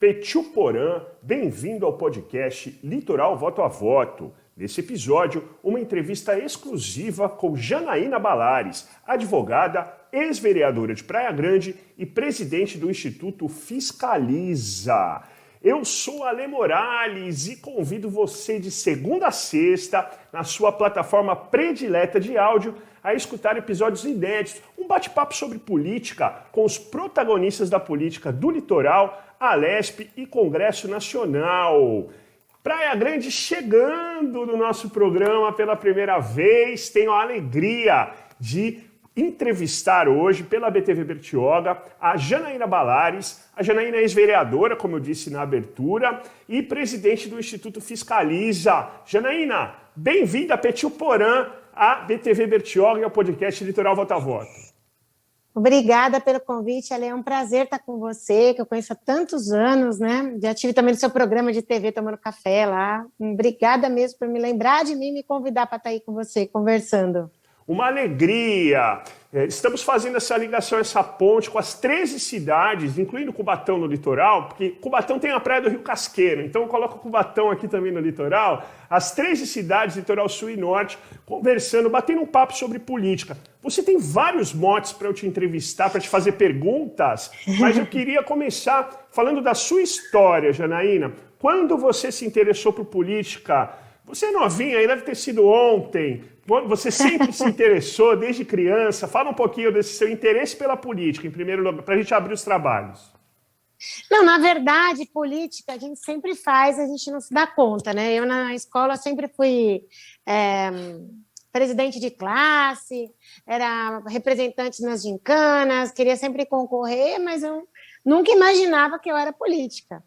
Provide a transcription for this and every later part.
Petioporã, bem-vindo ao podcast Litoral Voto a Voto. Nesse episódio, uma entrevista exclusiva com Janaína Balares, advogada, ex-vereadora de Praia Grande e presidente do Instituto Fiscaliza. Eu sou Ale Morales e convido você de segunda a sexta, na sua plataforma predileta de áudio, a escutar episódios inéditos, um bate-papo sobre política com os protagonistas da política do litoral, Alesp e Congresso Nacional. Praia Grande chegando no nosso programa pela primeira vez. Tenho a alegria de entrevistar hoje pela BTV Bertioga a Janaína Balares. A Janaína é ex-vereadora, como eu disse na abertura, e presidente do Instituto Fiscaliza. Janaína, bem-vinda a Petioporã, à BTV Bertioga e ao podcast Litoral Voto a Voto. Obrigada pelo convite, Ale. É um prazer estar com você, que eu conheço há tantos anos, né? Já estive também no seu programa de TV tomando café lá. Obrigada mesmo por me lembrar de mim e me convidar para estar aí com você, conversando. Uma alegria! Estamos fazendo essa ligação, essa ponte com as 13 cidades, incluindo Cubatão no litoral, porque Cubatão tem a praia do Rio Casqueiro, então eu coloco Cubatão aqui também no litoral, as 13 cidades, litoral sul e norte, conversando, batendo um papo sobre política. Você tem vários motes para eu te entrevistar, para te fazer perguntas, mas eu queria começar falando da sua história, Janaína. Quando você se interessou por política? Você é novinha, aí deve ter sido ontem. Você sempre se interessou desde criança. Fala um pouquinho desse seu interesse pela política, em primeiro lugar, para a gente abrir os trabalhos. Não, na verdade, política a gente sempre faz, a gente não se dá conta, né? Eu na escola sempre fui presidente de classe, era representante nas gincanas, queria sempre concorrer, mas eu nunca imaginava que eu era política.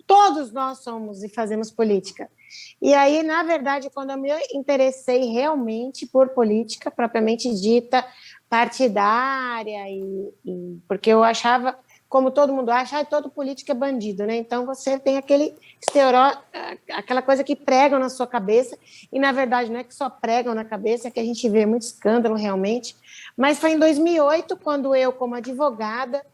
Todos nós somos e fazemos política. E aí, na verdade, quando eu me interessei realmente por política, propriamente dita, partidária, porque eu achava, como todo mundo acha, todo político é bandido, né? Então, você tem aquela coisa que pregam na sua cabeça, e, na verdade, não é que só pregam na cabeça, é que a gente vê muito escândalo, realmente. Mas foi em 2008, quando eu, como advogada,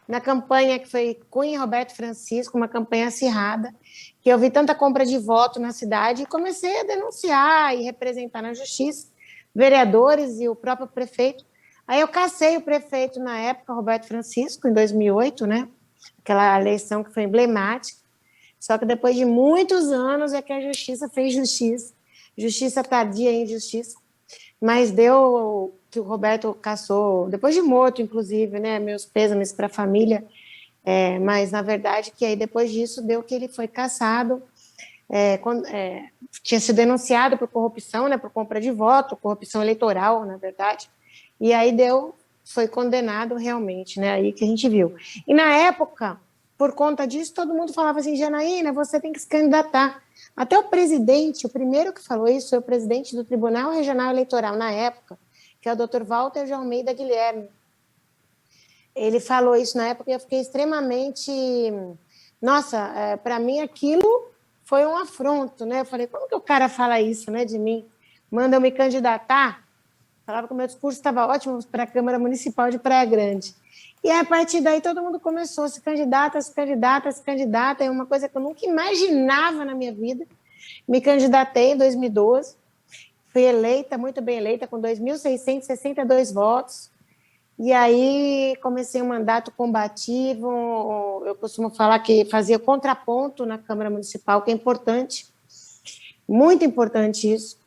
na campanha que foi Cunha e Roberto Francisco, uma campanha acirrada, que eu vi tanta compra de voto na cidade e comecei a denunciar e representar na justiça vereadores e o próprio prefeito. Aí eu cacei o prefeito na época, Roberto Francisco, em 2008, né? Aquela eleição que foi emblemática. Só que depois de muitos anos é que a justiça fez justiça. Justiça tardia em injustiça. Mas deu que o Roberto cassou, depois de morto, inclusive, né? Meus pêsames para a família. Mas, na verdade, que aí depois disso deu que ele foi cassado, tinha sido denunciado por corrupção, né? Por compra de voto, corrupção eleitoral, na verdade. E aí foi condenado realmente, né? Aí que a gente viu. E na época, por conta disso, todo mundo falava assim, Janaína, você tem que se candidatar. Até o presidente, o primeiro que falou isso foi o presidente do Tribunal Regional Eleitoral na época, que é o Dr. Walter de Almeida Guilherme. Ele falou isso na época e eu fiquei extremamente... Nossa, para mim aquilo foi um afronto, né? Eu falei, como que o cara fala isso, né, de mim? Manda eu me candidatar? Falava que o meu discurso estava ótimo para a Câmara Municipal de Praia Grande. E a partir daí todo mundo começou a se candidata, é uma coisa que eu nunca imaginava na minha vida. Me candidatei em 2012, fui eleita, muito bem eleita, com 2.662 votos. E aí comecei um mandato combativo, eu costumo falar que fazia contraponto na Câmara Municipal, que é importante, muito importante isso.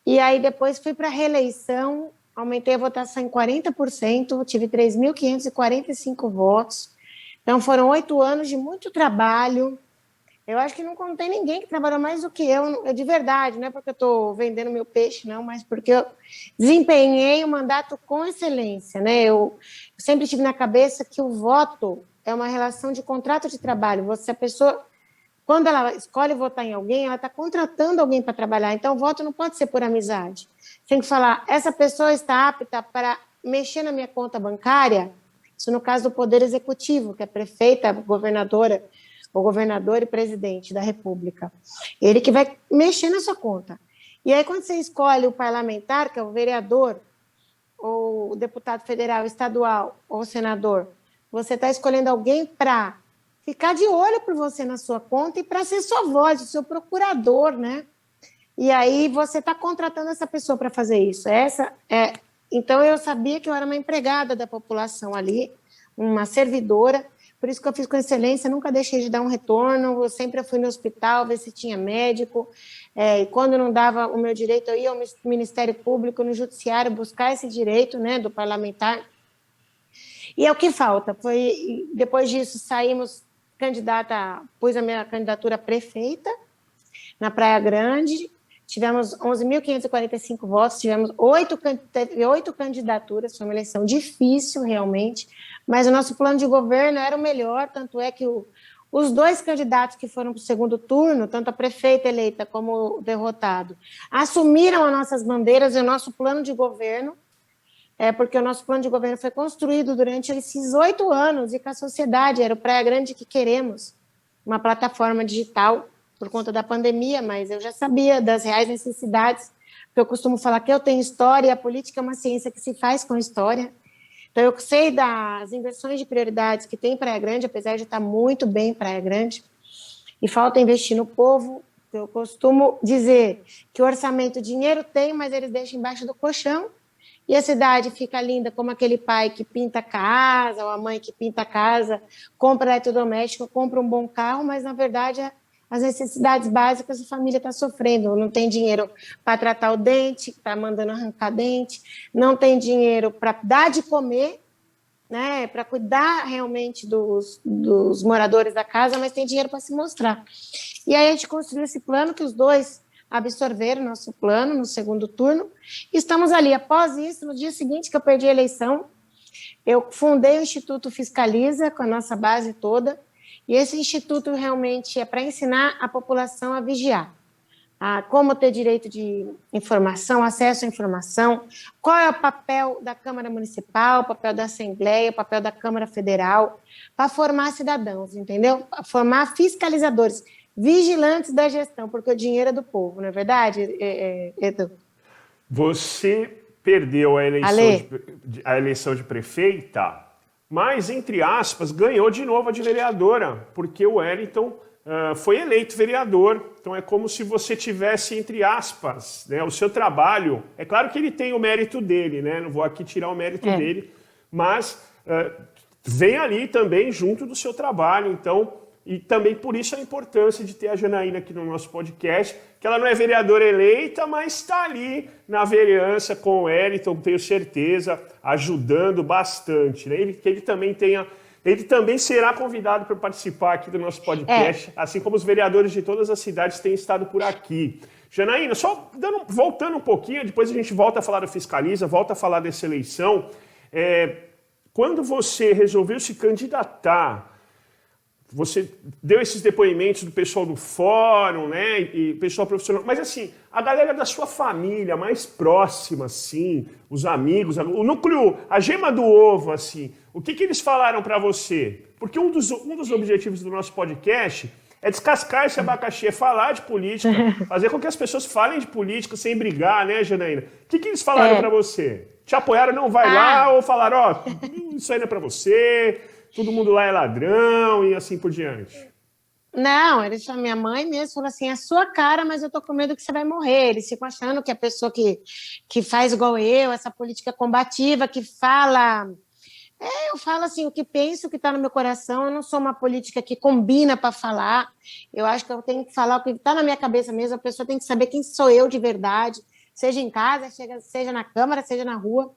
E aí depois fui para a reeleição, aumentei a votação em 40%, tive 3.545 votos. Então foram 8 anos de muito trabalho. Eu acho que não contei ninguém que trabalhou mais do que eu de verdade, não é porque eu estou vendendo meu peixe, não, mas porque eu desempenhei o mandato com excelência, né? Eu sempre tive na cabeça que o voto é uma relação de contrato de trabalho. A pessoa, quando ela escolhe votar em alguém, ela está contratando alguém para trabalhar. Então, o voto não pode ser por amizade. Tem que falar, essa pessoa está apta para mexer na minha conta bancária? Isso no caso do Poder Executivo, que é prefeita, governadora, o governador e presidente da República. Ele que vai mexer na sua conta. E aí, quando você escolhe o parlamentar, que é o vereador, ou o deputado federal, estadual, ou senador, você está escolhendo alguém para ficar de olho por você na sua conta e para ser sua voz, o seu procurador, né? E aí você está contratando essa pessoa para fazer isso. Então eu sabia que eu era uma empregada da população ali, uma servidora, por isso que eu fiz com excelência, nunca deixei de dar um retorno, eu sempre fui no hospital, ver se tinha médico, e quando não dava o meu direito, eu ia ao Ministério Público, no Judiciário, buscar esse direito, né, do parlamentar. E é o que falta. Depois disso, pus a minha candidatura a prefeita, na Praia Grande, tivemos 11.545 votos, tivemos 8 candidaturas, foi uma eleição difícil, realmente, mas o nosso plano de governo era o melhor, tanto é que os 2 candidatos que foram para o segundo turno, tanto a prefeita eleita como o derrotado, assumiram as nossas bandeiras e o nosso plano de governo, porque o nosso plano de governo foi construído durante esses 8 anos e com a sociedade, era o Praia Grande que queremos, uma plataforma digital, por conta da pandemia, mas eu já sabia das reais necessidades, porque eu costumo falar que eu tenho história, e a política é uma ciência que se faz com história. Então, eu sei das inversões de prioridades que tem Praia Grande, apesar de estar muito bem Praia Grande, e falta investir no povo. Eu costumo dizer que o orçamento, dinheiro tem, mas eles deixam embaixo do colchão, e a cidade fica linda como aquele pai que pinta a casa, ou a mãe que pinta a casa, compra eletrodoméstico, compra um bom carro, mas, na verdade, as necessidades básicas, a família está sofrendo, não tem dinheiro para tratar o dente, está mandando arrancar dente, não tem dinheiro para dar de comer, né, para cuidar realmente dos moradores da casa, mas tem dinheiro para se mostrar. E aí a gente construiu esse plano, que os 2 absorveram nosso plano no segundo turno, e estamos ali. Após isso, no dia seguinte que eu perdi a eleição, eu fundei o Instituto Fiscaliza, com a nossa base toda, e esse instituto realmente é para ensinar a população a vigiar, a como ter direito de informação, acesso à informação, qual é o papel da Câmara Municipal, o papel da Assembleia, o papel da Câmara Federal, para formar cidadãos, entendeu? Para formar fiscalizadores, vigilantes da gestão, porque o dinheiro é do povo, não é verdade, Edu? Você perdeu a eleição de prefeita, mas, entre aspas, ganhou de novo a de vereadora, porque o Wellington foi eleito vereador. Então é como se você tivesse, entre aspas, né, o seu trabalho. É claro que ele tem o mérito dele, né? Não vou aqui tirar o mérito dele, mas vem ali também junto do seu trabalho. Então, e também por isso a importância de ter a Janaína aqui no nosso podcast, que ela não é vereadora eleita, mas está ali na vereança com o Wellington, tenho certeza, ajudando bastante, né? Ele também será convidado para participar aqui do nosso podcast, assim como os vereadores de todas as cidades têm estado por aqui. Janaína, só voltando um pouquinho, depois a gente volta a falar do Fiscaliza, volta a falar dessa eleição. Quando você resolveu se candidatar, você deu esses depoimentos do pessoal do fórum, né, e pessoal profissional, mas assim, a galera da sua família mais próxima, assim, os amigos, o núcleo, a gema do ovo, assim, o que eles falaram para você? Porque um dos objetivos do nosso podcast é descascar esse abacaxi, é falar de política, fazer com que as pessoas falem de política sem brigar, né, Janaína? O que eles falaram para você? Te apoiaram, não vai lá, ou falaram, isso aí não é para você... Todo mundo lá é ladrão e assim por diante? Não, minha mãe mesmo falou assim, é sua cara, mas eu tô com medo que você vai morrer. Eles ficam achando que a pessoa que faz igual eu, essa política combativa, que fala... eu falo assim, o que penso, o que está no meu coração. Eu não sou uma política que combina para falar. Eu acho que eu tenho que falar o que está na minha cabeça mesmo. A pessoa tem que saber quem sou eu de verdade, seja em casa, seja na Câmara, seja na rua.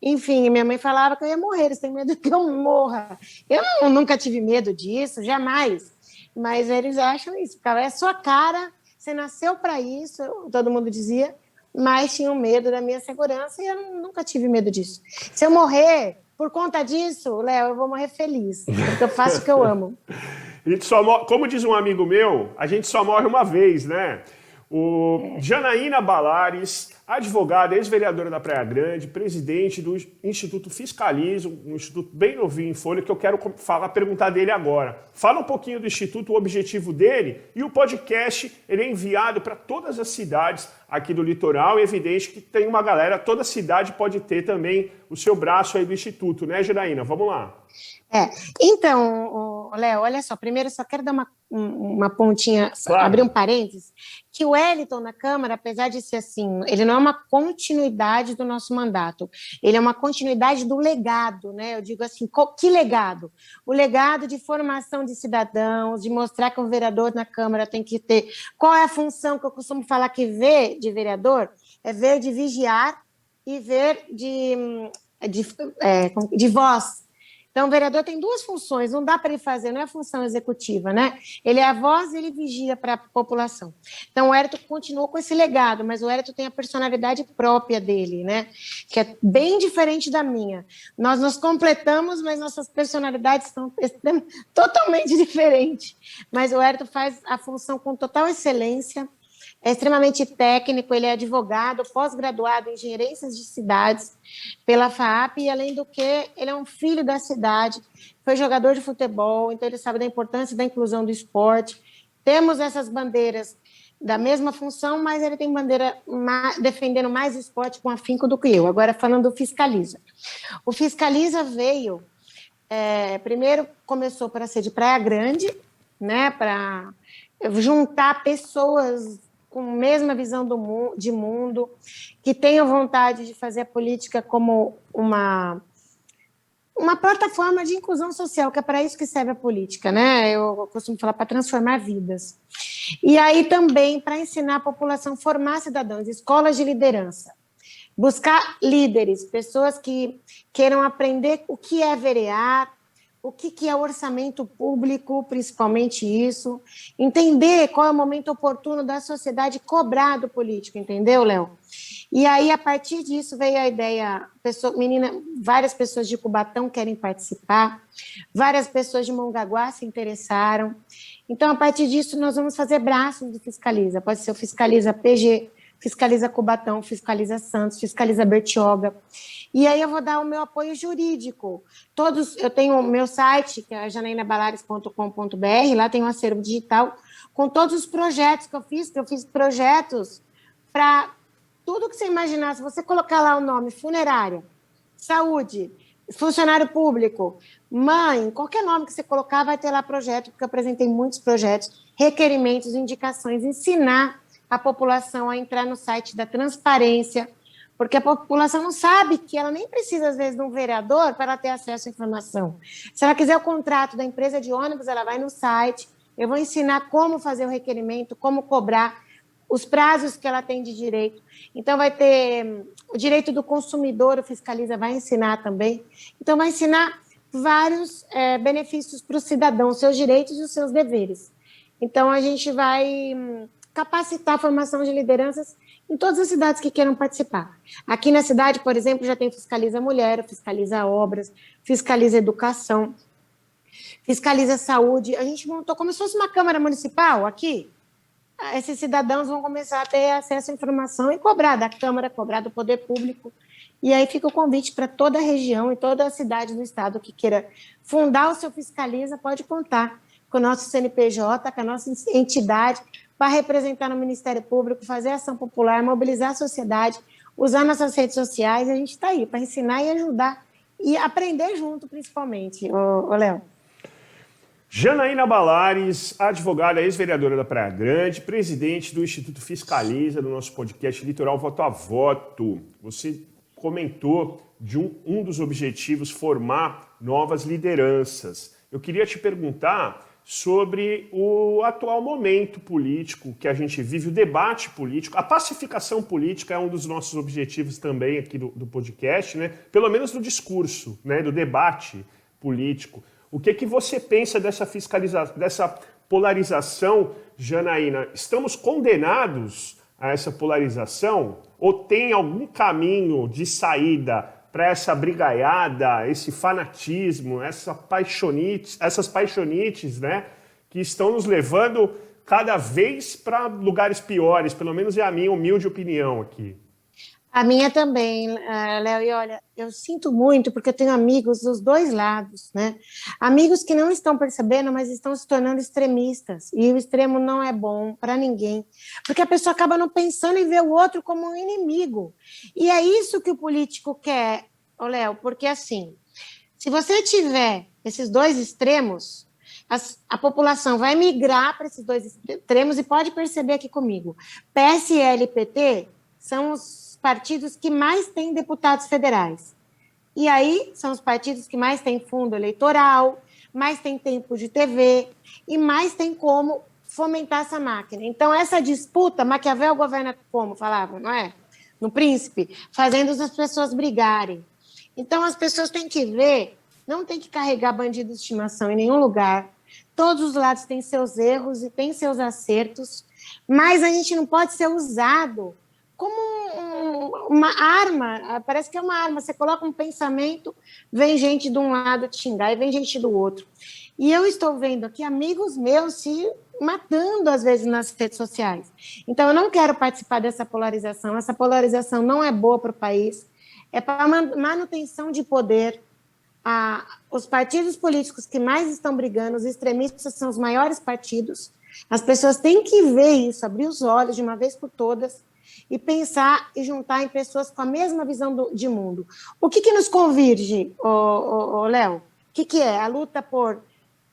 Enfim, minha mãe falava que eu ia morrer, eles têm medo que eu morra. Eu nunca tive medo disso, jamais. Mas eles acham isso, porque é sua cara, você nasceu para isso, todo mundo dizia, mas tinham medo da minha segurança e eu nunca tive medo disso. Se eu morrer por conta disso, Léo, eu vou morrer feliz, porque eu faço o que eu amo. A gente como diz um amigo meu, a gente só morre uma vez, né? Janaína Balares, advogada, ex-vereadora da Praia Grande, presidente do Instituto Fiscaliza, um instituto bem novinho em Folha, que eu quero perguntar dele agora. Fala um pouquinho do instituto, o objetivo dele, e o podcast ele é enviado para todas as cidades aqui do litoral, é evidente que tem uma galera, toda cidade pode ter também o seu braço aí do instituto, né, Janaína? Vamos lá. Então, Léo, olha só, primeiro eu só quero dar uma pontinha, claro. Abrir um parênteses, que o Wellington na Câmara, apesar de ser assim, ele não é uma continuidade do nosso mandato, ele é uma continuidade do legado, né? Eu digo assim, que legado? O legado de formação de cidadãos, de mostrar que um vereador na Câmara tem que ter... Qual é a função que eu costumo falar que ver de vereador? É ver de vigiar e ver de voz. Então, o vereador tem duas funções, não dá para ele fazer, não é a função executiva, né? Ele é a voz e ele vigia para a população. Então, o Hélito continuou com esse legado, mas o Hélito tem a personalidade própria dele, né? Que é bem diferente da minha. Nós nos completamos, mas nossas personalidades são totalmente diferentes. Mas o Hélito faz a função com total excelência, é extremamente técnico, ele é advogado, pós-graduado em gerências de cidades pela FAAP, e além do que, ele é um filho da cidade, foi jogador de futebol, então ele sabe da importância da inclusão do esporte. Temos essas bandeiras da mesma função, mas ele tem bandeira defendendo mais o esporte com afinco do que eu. Agora, falando do Fiscaliza. O Fiscaliza veio, primeiro começou para ser de Praia Grande, né, para juntar pessoas com a mesma visão de mundo, que tenham vontade de fazer a política como uma plataforma de inclusão social, que é para isso que serve a política, né? Eu costumo falar para transformar vidas. E aí também para ensinar a população a formar cidadãos, escolas de liderança, buscar líderes, pessoas que queiram aprender o que é verear, o que é orçamento público, principalmente isso, entender qual é o momento oportuno da sociedade cobrar do político, entendeu, Léo? E aí, a partir disso, veio a ideia, várias pessoas de Cubatão querem participar, várias pessoas de Mongaguá se interessaram. Então, a partir disso, nós vamos fazer braços do Fiscaliza, pode ser o Fiscaliza PG, Fiscaliza Cubatão, Fiscaliza Santos, Fiscaliza Bertioga. E aí eu vou dar o meu apoio jurídico. Eu tenho o meu site, que é janainabalares.com.br, lá tem um acervo digital com todos os projetos que eu fiz projetos para tudo que você imaginar. Se você colocar lá o nome funerária, saúde, funcionário público, mãe, qualquer nome que você colocar vai ter lá projeto, porque eu apresentei muitos projetos, requerimentos, indicações, ensinar a população a entrar no site da transparência, porque a população não sabe que ela nem precisa, às vezes, de um vereador para ela ter acesso à informação. Se ela quiser o contrato da empresa de ônibus, ela vai no site, eu vou ensinar como fazer o requerimento, como cobrar, os prazos que ela tem de direito. Então, vai ter o direito do consumidor, o Fiscaliza vai ensinar também. Então, vai ensinar vários benefícios para o cidadão, seus direitos e os seus deveres. Então, a gente vai capacitar a formação de lideranças em todas as cidades que queiram participar. Aqui na cidade, por exemplo, já tem Fiscaliza Mulher, Fiscaliza Obras, Fiscaliza Educação, Fiscaliza Saúde. A gente montou como se fosse uma Câmara Municipal aqui. Esses cidadãos vão começar a ter acesso à informação e cobrar da Câmara, cobrar do Poder Público. E aí fica o convite para toda a região e toda a cidade do estado que queira fundar o seu Fiscaliza, pode contar com o nosso CNPJ, com a nossa entidade, para representar no Ministério Público, fazer ação popular, mobilizar a sociedade, usar nossas redes sociais. A gente está aí para ensinar e ajudar e aprender junto, principalmente, Léo. Janaína Balares, advogada, ex-vereadora da Praia Grande, presidente do Instituto Fiscaliza, do nosso podcast Litoral Voto a Voto. Você comentou de um dos objetivos, formar novas lideranças. Eu queria te perguntar sobre o atual momento político que a gente vive, o debate político, a pacificação política é um dos nossos objetivos também aqui do podcast, né? Pelo menos do discurso, né? Do debate político. O que você pensa dessa polarização, Janaína? Estamos condenados a essa polarização? Ou tem algum caminho de saída para essa brigaiada, esse fanatismo, essas paixonites, né, que estão nos levando cada vez para lugares piores, pelo menos é a minha humilde opinião aqui. A minha também, Léo, e olha, eu sinto muito porque eu tenho amigos dos dois lados, né? Amigos que não estão percebendo, mas estão se tornando extremistas, e o extremo não é bom para ninguém, porque a pessoa acaba não pensando em ver o outro como um inimigo, e é isso que o político quer, ô Léo, porque assim, se você tiver esses dois extremos, a população vai migrar para esses dois extremos, e pode perceber aqui comigo, PSL e PT são os partidos que mais têm deputados federais. E aí são os partidos que mais têm fundo eleitoral, mais têm tempo de TV e mais têm como fomentar essa máquina. Então, essa disputa, Maquiavel governa como, falavam, não é? No Príncipe, fazendo as pessoas brigarem. Então, as pessoas têm que ver, não tem que carregar bandido de estimação em nenhum lugar. Todos os lados têm seus erros e têm seus acertos, mas a gente não pode ser usado como uma arma, parece que é uma arma, você coloca um pensamento, vem gente de um lado te xingar e vem gente do outro. E eu estou vendo aqui amigos meus se matando, às vezes, nas redes sociais. Então, eu não quero participar dessa polarização, essa polarização não é boa para o país, é para manutenção de poder. Os partidos políticos que mais estão brigando, os extremistas são os maiores partidos, as pessoas têm que ver isso, abrir os olhos de uma vez por todas, e pensar e juntar em pessoas com a mesma visão de mundo. O que nos convirge, Léo? O que é? A luta por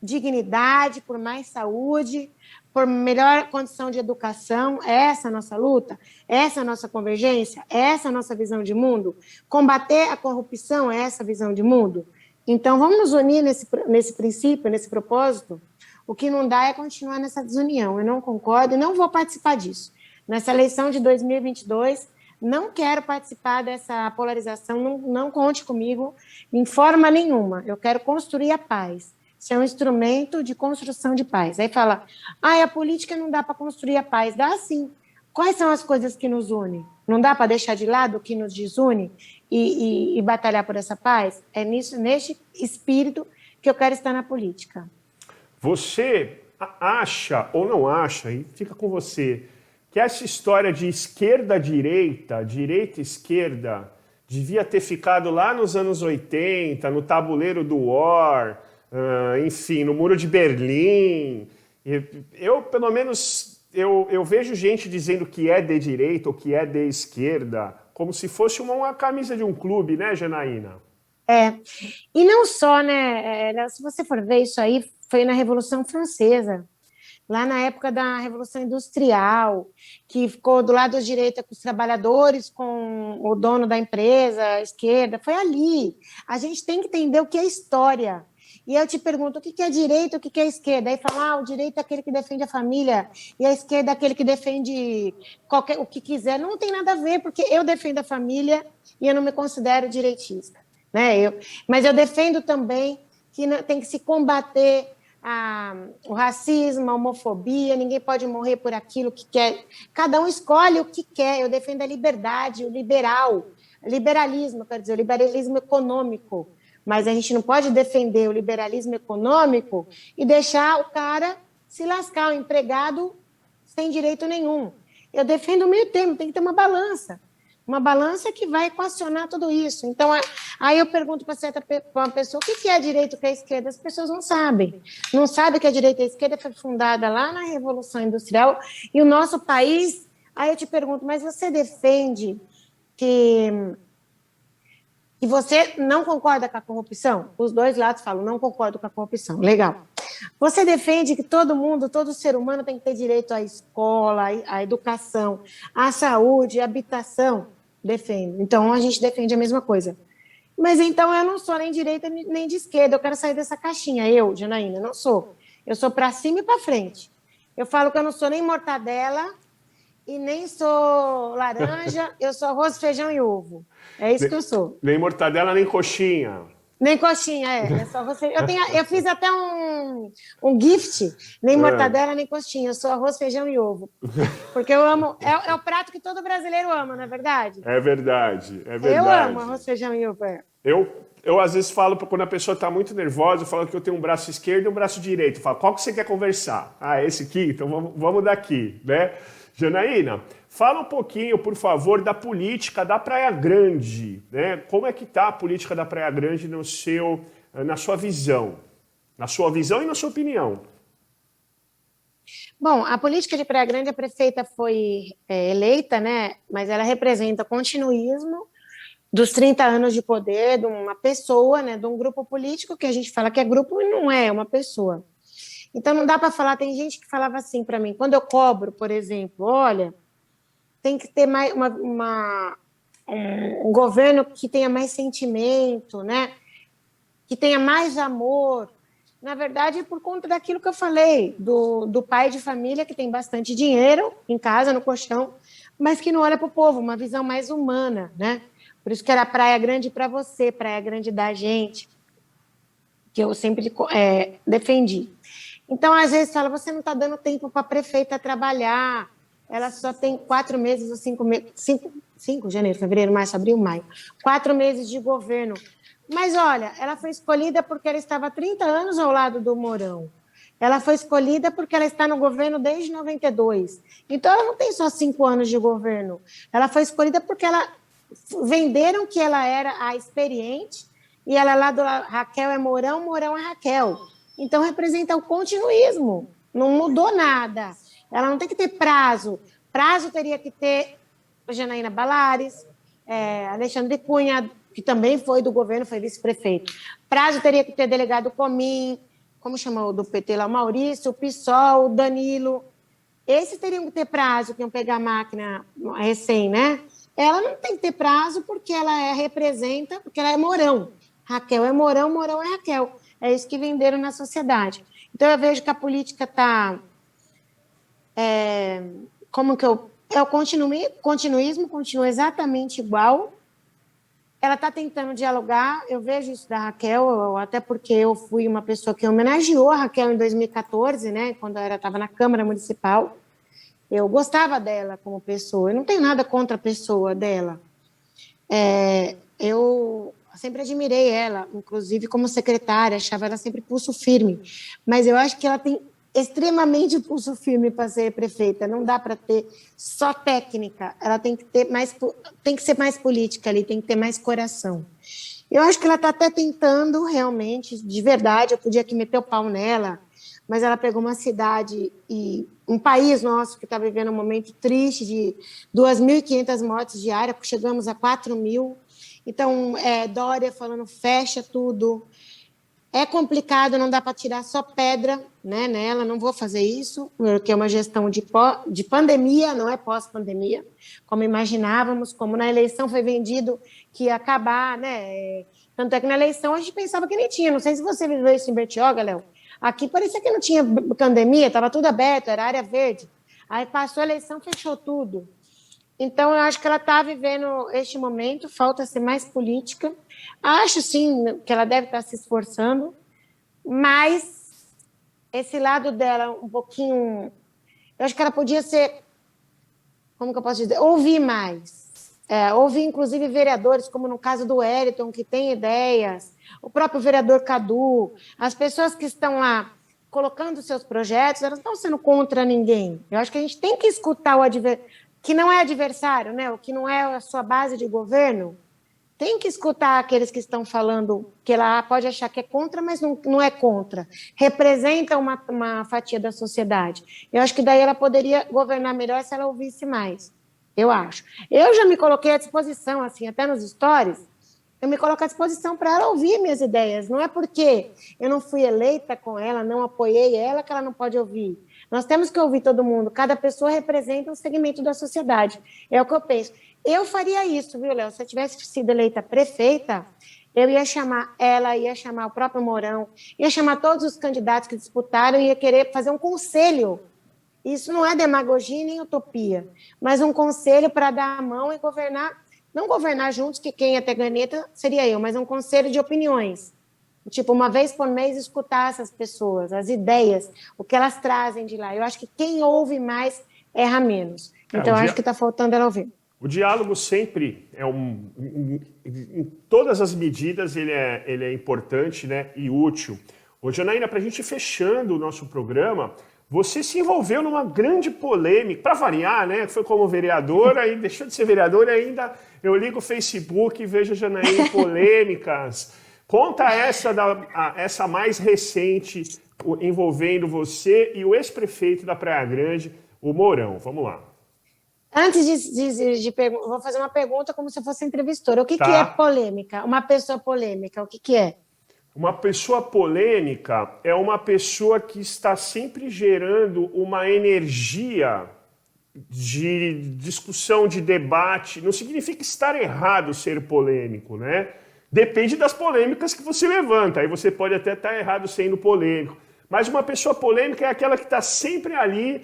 dignidade, por mais saúde, por melhor condição de educação. É essa a nossa luta? É essa a nossa convergência? É essa a nossa visão de mundo? Combater a corrupção é essa a visão de mundo? Então, vamos nos unir nesse princípio, nesse propósito? O que não dá é continuar nessa desunião. Eu não concordo e não vou participar disso. Nessa eleição de 2022, não quero participar dessa polarização, não conte comigo em forma nenhuma. Eu quero construir a paz. Isso é um instrumento de construção de paz. Aí fala, a política não dá para construir a paz. Dá sim. Quais são as coisas que nos unem? Não dá para deixar de lado o que nos desune e batalhar por essa paz? É neste espírito que eu quero estar na política. Você acha ou não acha, e fica com você, que essa história de esquerda-direita, direita-esquerda, devia ter ficado lá nos anos 80, no tabuleiro do War, enfim, no Muro de Berlim? Eu, pelo menos, eu vejo gente dizendo que é de direita ou que é de esquerda, como se fosse uma camisa de um clube, né, Janaína? E não só, né, se você for ver isso aí, foi na Revolução Francesa, lá na época da Revolução Industrial, que ficou do lado da direita com os trabalhadores, com o dono da empresa, a esquerda, foi ali. A gente tem que entender o que é história. E eu te pergunto, o que é direita, o que é esquerda? Aí falam, o direito é aquele que defende a família, e a esquerda é aquele que defende o que quiser. Não tem nada a ver, porque eu defendo a família e eu não me considero direitista, né? Mas eu defendo também que tem que se combater o racismo, a homofobia, ninguém pode morrer por aquilo que quer. Cada um escolhe o que quer. Eu defendo a liberdade, o liberalismo, quer dizer, o liberalismo econômico. Mas a gente não pode defender o liberalismo econômico e deixar o cara se lascar, o empregado sem direito nenhum. Eu defendo o meio termo, tem que ter uma balança que vai equacionar tudo isso. Então, aí eu pergunto para uma pessoa o que é direito, o que é esquerda. As pessoas não sabem. Não sabem que a direita e a esquerda foi fundada lá na Revolução Industrial e o nosso país... Aí eu te pergunto, mas você defende que você não concorda com a corrupção? Os dois lados falam, não concordo com a corrupção. Legal. Você defende que todo mundo, todo ser humano tem que ter direito à escola, à educação, à saúde, à habitação? Defendo. Então, a gente defende a mesma coisa. Mas então eu não sou nem de direita nem de esquerda, eu quero sair dessa caixinha. Eu, Janaína, não sou. Eu sou para cima e para frente. Eu falo que eu não sou nem mortadela e nem sou laranja, eu sou arroz, feijão e ovo. É isso que eu sou. Nem mortadela, nem coxinha. Nem coxinha, é só você. Eu fiz até um gift, nem mortadela, nem coxinha. Eu sou arroz, feijão e ovo. Porque eu amo. É o prato que todo brasileiro ama, não é verdade? É verdade, é verdade. Eu amo arroz, feijão e ovo. Eu às vezes falo, quando a pessoa está muito nervosa, eu falo que eu tenho um braço esquerdo e um braço direito. Eu falo, qual que você quer conversar? Ah, esse aqui? Então vamos daqui, né? Janaína, fala um pouquinho, por favor, da política da Praia Grande, né? Como é que está a política da Praia Grande na sua visão? Na sua visão e na sua opinião. Bom, a política de Praia Grande, a prefeita foi eleita, né? Mas ela representa continuismo dos 30 anos de poder de uma pessoa, né? De um grupo político que a gente fala que é grupo e não é uma pessoa. Então não dá para falar. Tem gente que falava assim para mim, quando eu cobro, por exemplo, olha, tem que ter mais um governo que tenha mais sentimento, né? Que tenha mais amor. Na verdade, é por conta daquilo que eu falei, do pai de família que tem bastante dinheiro em casa, no colchão, mas que não olha para o povo, uma visão mais humana, né? Por isso que era Praia Grande para você, Praia Grande da gente, que eu sempre defendi. Então, às vezes, fala, você não está dando tempo para a prefeita trabalhar, ela só tem 4 meses ou 5 meses, 5, janeiro, fevereiro, março, abril, maio, 4 meses de governo. Mas, olha, ela foi escolhida porque ela estava há 30 anos ao lado do Mourão. Ela foi escolhida porque ela está no governo desde 92. Então, ela não tem só 5 anos de governo. Ela foi escolhida porque venderam que ela era a experiente e ela lá do Raquel é Mourão, Mourão é Raquel. Então, representa o continuismo. Não mudou nada. Ela não tem que ter prazo. Prazo teria que ter Janaína Balares, Alexandre Cunha, que também foi do governo, foi vice-prefeito. Prazo teria que ter delegado Comim, como chamou do PT lá, o Maurício, o PSOL, o Danilo. Esses teriam que ter prazo, que iam pegar a máquina recém, né? Ela não tem que ter prazo porque ela representa, porque ela é Mourão. Raquel é Mourão, Mourão é Raquel. É isso que venderam na sociedade. Então, eu vejo que a política está... o continuismo continua exatamente igual. Ela está tentando dialogar, eu vejo isso da Raquel, até porque eu fui uma pessoa que homenageou a Raquel em 2014, né, quando ela estava na Câmara Municipal. Eu gostava dela como pessoa, eu não tenho nada contra a pessoa dela. Eu sempre admirei ela, inclusive como secretária, achava ela sempre pulso firme, mas eu acho que ela tem extremamente pulso firme para ser prefeita, não dá para ter só técnica, ela tem que ser mais política ali, tem que ter mais coração. Eu acho que ela está até tentando realmente, de verdade, eu podia aqui meter o pau nela, mas ela pegou uma cidade e um país nosso que está vivendo um momento triste de 2.500 mortes diárias, chegamos a 4.000. Então, Dória falando fecha tudo. É complicado, não dá para tirar só pedra, né, nela, não vou fazer isso, porque é uma gestão de pandemia, não é pós-pandemia, como imaginávamos, como na eleição foi vendido que ia acabar, né? Tanto é que na eleição a gente pensava que nem tinha, não sei se você viveu isso em Bertioga, Léo, aqui parecia que não tinha pandemia, estava tudo aberto, era área verde, aí passou a eleição, fechou tudo. Então, eu acho que ela está vivendo este momento, falta ser mais política. Acho, sim, que ela deve estar se esforçando, mas esse lado dela um pouquinho... Eu acho que ela podia ser... Como que eu posso dizer? Ouvir mais. Ouvir, inclusive, vereadores, como no caso do Wellington, que tem ideias, o próprio vereador Cadu, as pessoas que estão lá colocando seus projetos, elas não estão sendo contra ninguém. Eu acho que a gente tem que escutar o que não é adversário, né? O que não é a sua base de governo, tem que escutar aqueles que estão falando que ela pode achar que é contra, mas não é contra. Representa uma fatia da sociedade. Eu acho que daí ela poderia governar melhor se ela ouvisse mais. Eu acho. Eu já me coloquei à disposição, assim, até nos stories, eu me coloco à disposição para ela ouvir minhas ideias. Não é porque eu não fui eleita com ela, não apoiei ela, que ela não pode ouvir. Nós temos que ouvir todo mundo. Cada pessoa representa um segmento da sociedade. É o que eu penso. Eu faria isso, viu, Léo? Se eu tivesse sido eleita prefeita, eu ia chamar ela, ia chamar o próprio Mourão, ia chamar todos os candidatos que disputaram e ia querer fazer um conselho. Isso não é demagogia nem utopia, mas um conselho para dar a mão e governar, não governar juntos, que quem ia ter caneta seria eu, mas um conselho de opiniões. Tipo, uma vez por mês, escutar essas pessoas, as ideias, o que elas trazem de lá. Eu acho que quem ouve mais erra menos. Então, acho que está faltando ela ouvir. O diálogo sempre em todas as medidas, ele é importante, né, e útil. Ô, Janaína, para a gente ir fechando o nosso programa, você se envolveu numa grande polêmica, para variar, né? Foi como vereadora e deixou de ser vereadora e ainda eu ligo o Facebook e vejo a Janaína em polêmicas. Conta essa mais recente envolvendo você e o ex-prefeito da Praia Grande, o Mourão. Vamos lá. Antes de vou fazer uma pergunta como se eu fosse entrevistora. O que é Tá. polêmica? Uma pessoa polêmica, o que é? Uma pessoa polêmica é uma pessoa que está sempre gerando uma energia de discussão, de debate. Não significa estar errado ser polêmico, né? Depende das polêmicas que você levanta. Aí você pode até estar errado sendo polêmico. Mas uma pessoa polêmica é aquela que está sempre ali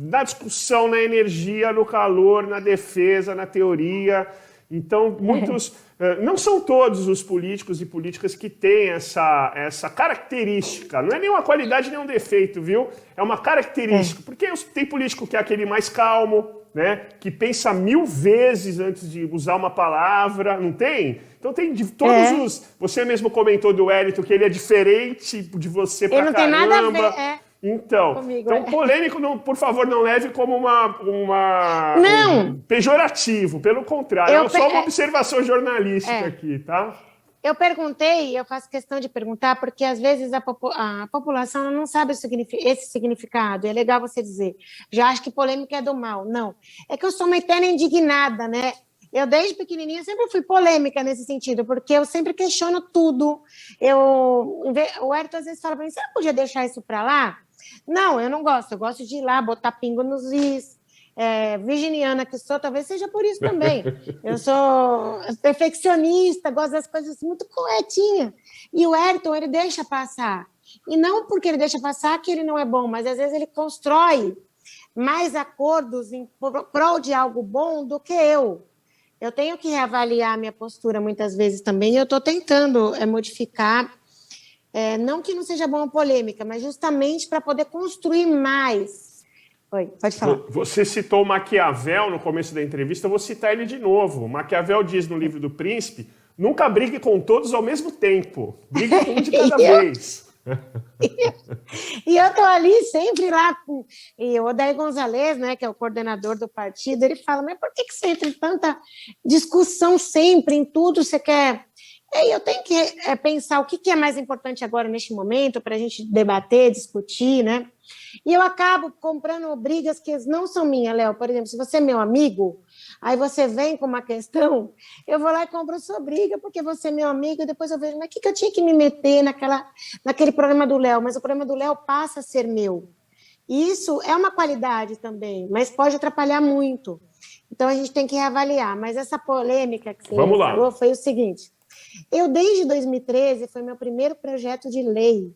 na discussão, na energia, no calor, na defesa, na teoria. Então, muitos... não são todos os políticos e políticas que têm essa característica. Não é nenhuma qualidade, nem um defeito, viu? É uma característica. Porque tem político que é aquele mais calmo, né? Que pensa 1000 vezes antes de usar uma palavra. Não tem? Então tem de todos os... Você mesmo comentou do Wellington que ele é diferente de você pra caramba. Ele não tem nada a ver, Então, comigo, polêmico, não, por favor, não leve como um pejorativo. Pelo contrário, é só uma observação jornalística aqui, tá? Eu perguntei, eu faço questão de perguntar, porque às vezes a população não sabe esse significado. É legal você dizer, já acho que polêmica é do mal. Não, é que eu sou uma eterna indignada, né? Eu, desde pequenininha, sempre fui polêmica nesse sentido, porque eu sempre questiono tudo. O Ayrton às vezes fala para mim, você não podia deixar isso para lá? Não, eu não gosto. Eu gosto de ir lá, botar pingo nos is. Virginiana que sou, talvez seja por isso também. Eu sou perfeccionista, gosto das coisas muito corretinhas. E o Ayrton, ele deixa passar. E não porque ele deixa passar que ele não é bom, mas às vezes ele constrói mais acordos em prol de algo bom do que eu. Eu tenho que reavaliar a minha postura muitas vezes também, e eu estou tentando modificar, não que não seja bom a polêmica, mas justamente para poder construir mais. Oi, pode falar. Você citou Maquiavel no começo da entrevista, eu vou citar ele de novo. Maquiavel diz no livro do Príncipe, nunca brigue com todos ao mesmo tempo, brigue com um de cada vez. E eu estou ali sempre lá, e o Odair Gonzalez, né, que é o coordenador do partido, ele fala, mas por que você entra em tanta discussão sempre, em tudo você quer... E eu tenho que pensar o que é mais importante agora, neste momento, para a gente debater, discutir, né? E eu acabo comprando brigas que não são minhas, Léo. Por exemplo, se você é meu amigo, aí você vem com uma questão, eu vou lá e compro a sua briga, porque você é meu amigo, e depois eu vejo, mas o que eu tinha que me meter naquele problema do Léo? Mas o problema do Léo passa a ser meu. E isso é uma qualidade também, mas pode atrapalhar muito. Então, a gente tem que reavaliar. Mas essa polêmica que você falou foi o seguinte... Eu, desde 2013, foi meu primeiro projeto de lei,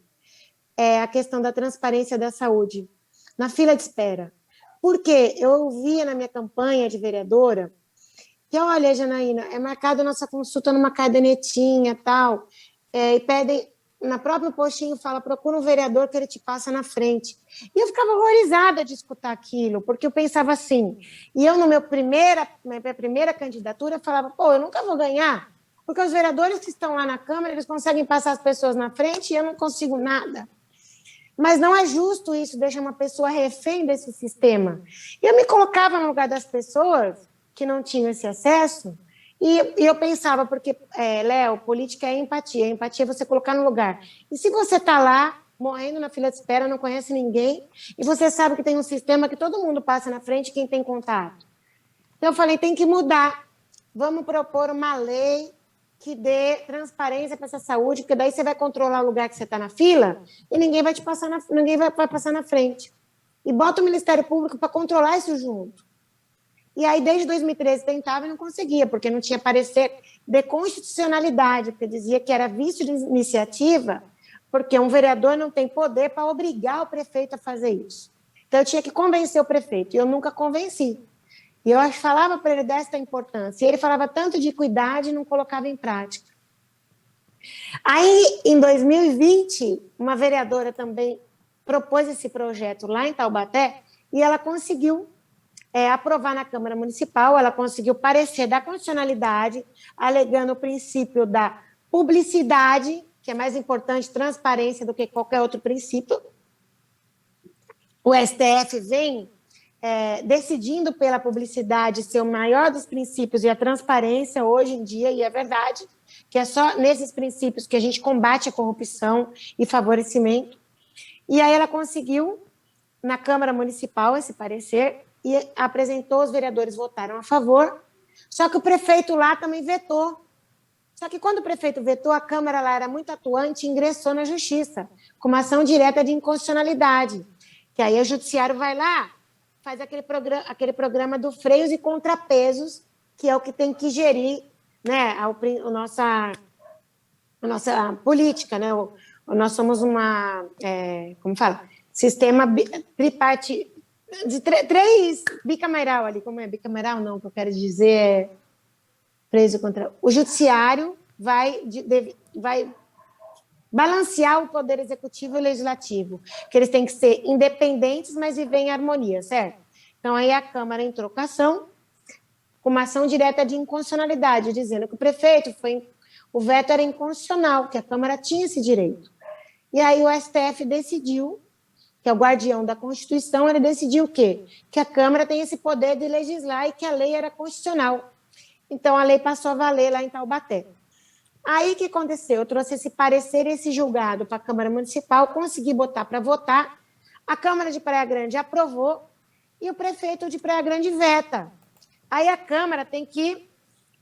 a questão da transparência da saúde, na fila de espera. Porque eu via na minha campanha de vereadora que, olha, Janaína, é marcada a nossa consulta numa cadernetinha, tal, e pedem, na próprio postinho, fala, procura um vereador que ele te passa na frente. E eu ficava horrorizada de escutar aquilo, porque eu pensava assim, e eu, minha primeira candidatura, falava, eu nunca vou ganhar, porque os vereadores que estão lá na Câmara, eles conseguem passar as pessoas na frente e eu não consigo nada. Mas não é justo isso, deixa uma pessoa refém desse sistema. Eu me colocava no lugar das pessoas que não tinham esse acesso e eu pensava, porque, Léo, política é empatia. Empatia é você colocar no lugar. E se você está lá, morrendo na fila de espera, não conhece ninguém, e você sabe que tem um sistema que todo mundo passa na frente, quem tem contato. Então, eu falei, tem que mudar. Vamos propor uma lei que dê transparência para essa saúde, porque daí você vai controlar o lugar que você está na fila e ninguém vai passar na frente. E bota o Ministério Público para controlar isso junto. E aí, desde 2013, tentava e não conseguia, porque não tinha parecer de constitucionalidade, porque dizia que era vício de iniciativa, porque um vereador não tem poder para obrigar o prefeito a fazer isso. Então, eu tinha que convencer o prefeito, e eu nunca convenci. E eu falava para ele desta importância. E ele falava tanto de equidade e não colocava em prática. Aí, em 2020, uma vereadora também propôs esse projeto lá em Taubaté e ela conseguiu aprovar na Câmara Municipal. Ela conseguiu parecer da constitucionalidade, alegando o princípio da publicidade, que é mais importante, transparência, do que qualquer outro princípio. O STF vem decidindo pela publicidade ser o maior dos princípios e a transparência hoje em dia, e é verdade, que é só nesses princípios que a gente combate a corrupção e favorecimento. E aí ela conseguiu, na Câmara Municipal, esse parecer, e apresentou, os vereadores votaram a favor, só que o prefeito lá também vetou. Só que quando o prefeito vetou, a Câmara lá era muito atuante e ingressou na Justiça, com uma ação direta de inconstitucionalidade, que aí o Judiciário vai lá, faz aquele programa do freios e contrapesos, que é o que tem que gerir, né, a nossa política, né? Nós somos uma, como fala, sistema tripartite, de três, bicameral ali, como é? Bicameral não, o que eu quero dizer é preso contra... O judiciário vai balancear o poder executivo e o legislativo, que eles têm que ser independentes, mas viver em harmonia, certo? Então, aí a Câmara entrou com ação, com uma ação direta de inconstitucionalidade, dizendo que o veto era inconstitucional, que a Câmara tinha esse direito. E aí o STF decidiu, que é o guardião da Constituição, ele decidiu o quê? Que a Câmara tem esse poder de legislar e que a lei era constitucional. Então, a lei passou a valer lá em Taubaté. Aí, o que aconteceu? Eu trouxe esse parecer, esse julgado para a Câmara Municipal, consegui botar para votar, a Câmara de Praia Grande aprovou e o prefeito de Praia Grande veta. Aí a Câmara tem que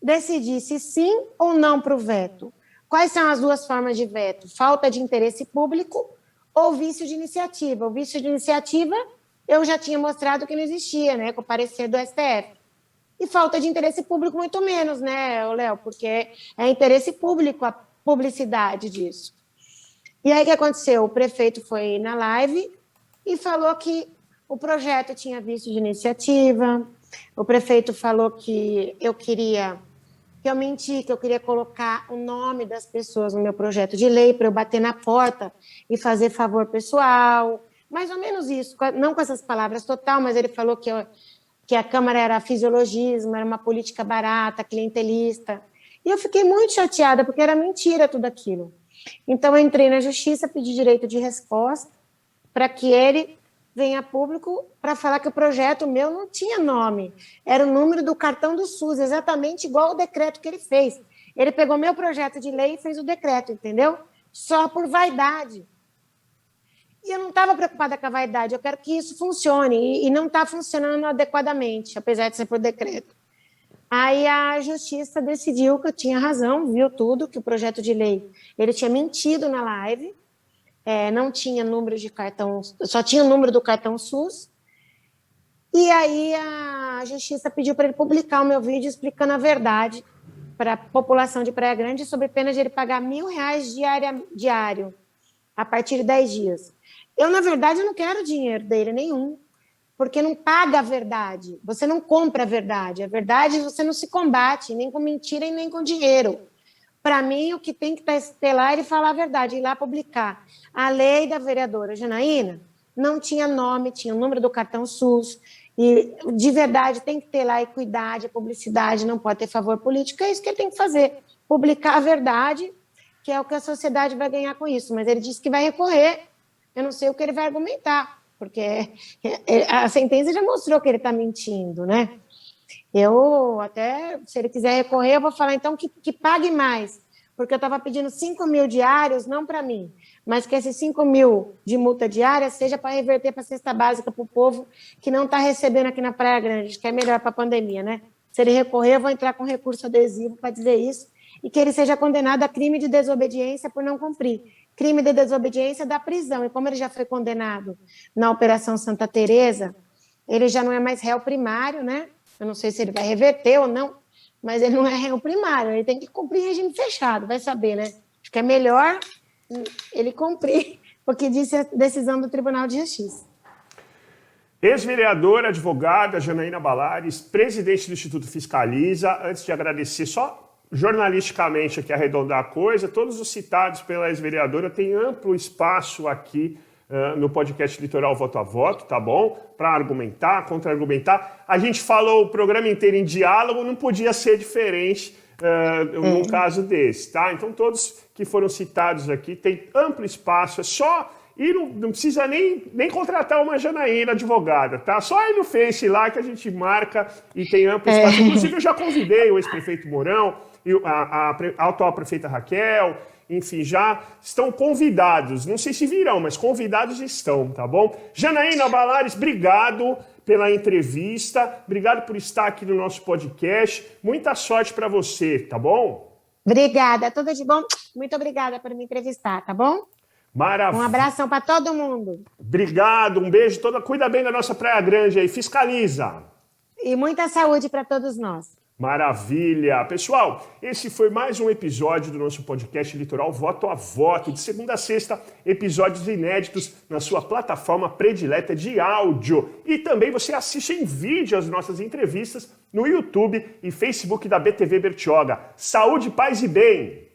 decidir se sim ou não para o veto. Quais são as duas formas de veto? Falta de interesse público ou vício de iniciativa. O vício de iniciativa eu já tinha mostrado que não existia, né, com o parecer do STF. E falta de interesse público muito menos, né, Léo, porque é interesse público a publicidade disso. E aí o que aconteceu? O prefeito foi na live e falou que o projeto tinha vício de iniciativa, o prefeito falou que eu menti, que eu queria colocar o nome das pessoas no meu projeto de lei para eu bater na porta e fazer favor pessoal, mais ou menos isso, não com essas palavras total, mas ele falou que a Câmara era fisiologismo, era uma política barata, clientelista, e eu fiquei muito chateada, porque era mentira tudo aquilo. Então, eu entrei na Justiça, pedi direito de resposta, para que ele venha a público para falar que o projeto meu não tinha nome, era o número do cartão do SUS, exatamente igual o decreto que ele fez. Ele pegou meu projeto de lei e fez o decreto, entendeu? Só por vaidade. E eu não estava preocupada com a vaidade, eu quero que isso funcione, e não está funcionando adequadamente, apesar de ser por decreto. Aí a Justiça decidiu que eu tinha razão, viu tudo, que o projeto de lei, ele tinha mentido na live, não tinha número de cartão, só tinha o número do cartão SUS, e aí a Justiça pediu para ele publicar o meu vídeo explicando a verdade para a população de Praia Grande, sob pena de ele pagar R$1.000 diário, a partir de 10 dias. Eu, na verdade, não quero dinheiro dele nenhum, porque não paga a verdade, você não compra a verdade você não se combate, nem com mentira e nem com dinheiro. Para mim, o que tem que ter lá é ele falar a verdade, ir lá publicar. A lei da vereadora Janaína não tinha nome, tinha o número do cartão SUS, e de verdade tem que ter lá equidade, a publicidade, não pode ter favor político, é isso que ele tem que fazer, publicar a verdade, que é o que a sociedade vai ganhar com isso. Mas ele disse que vai recorrer, eu não sei o que ele vai argumentar, porque a sentença já mostrou que ele está mentindo, né? Eu até, se ele quiser recorrer, eu vou falar então que pague mais, porque eu estava pedindo 5.000 diários, não para mim, mas que esses 5.000 de multa diária seja para reverter para a cesta básica para o povo que não está recebendo aqui na Praia Grande, que é melhor para a pandemia, né? Se ele recorrer, eu vou entrar com recurso adesivo para dizer isso, e que ele seja condenado a crime de desobediência por não cumprir. Crime de desobediência da prisão, e como ele já foi condenado na Operação Santa Teresa, ele já não é mais réu primário, né? Eu não sei se ele vai reverter ou não, mas ele não é réu primário, ele tem que cumprir regime fechado, vai saber, né? Acho que é melhor ele cumprir o que disse a decisão do Tribunal de Justiça. Ex-vereadora, advogada Janaína Balares, presidente do Instituto Fiscaliza. Antes de agradecer, só jornalisticamente aqui arredondar a coisa, todos os citados pela ex-vereadora têm amplo espaço aqui no podcast Litoral Voto a Voto, tá bom? Para argumentar, contra-argumentar. A gente falou o programa inteiro em diálogo, não podia ser diferente num caso desse, tá? Então todos que foram citados aqui têm amplo espaço, é só... E não precisa nem contratar uma Janaína advogada, tá? Só ir no Face lá que a gente marca e tem amplo espaço. Inclusive, eu já convidei o ex-prefeito Mourão, e a atual prefeita Raquel, enfim, já estão convidados. Não sei se virão, mas convidados estão, tá bom? Janaína Balares, obrigado pela entrevista, obrigado por estar aqui no nosso podcast. Muita sorte para você, tá bom? Obrigada, tudo de bom. Muito obrigada por me entrevistar, tá bom? Maravilha. Um abração para todo mundo. Obrigado, um beijo. Cuida bem da nossa Praia Grande aí, fiscaliza. E muita saúde para todos nós. Maravilha. Pessoal, esse foi mais um episódio do nosso podcast Litoral Voto a Voto. De segunda a sexta, episódios inéditos na sua plataforma predileta de áudio. E também você assiste em vídeo as nossas entrevistas no YouTube e Facebook da BTV Bertioga. Saúde, paz e bem!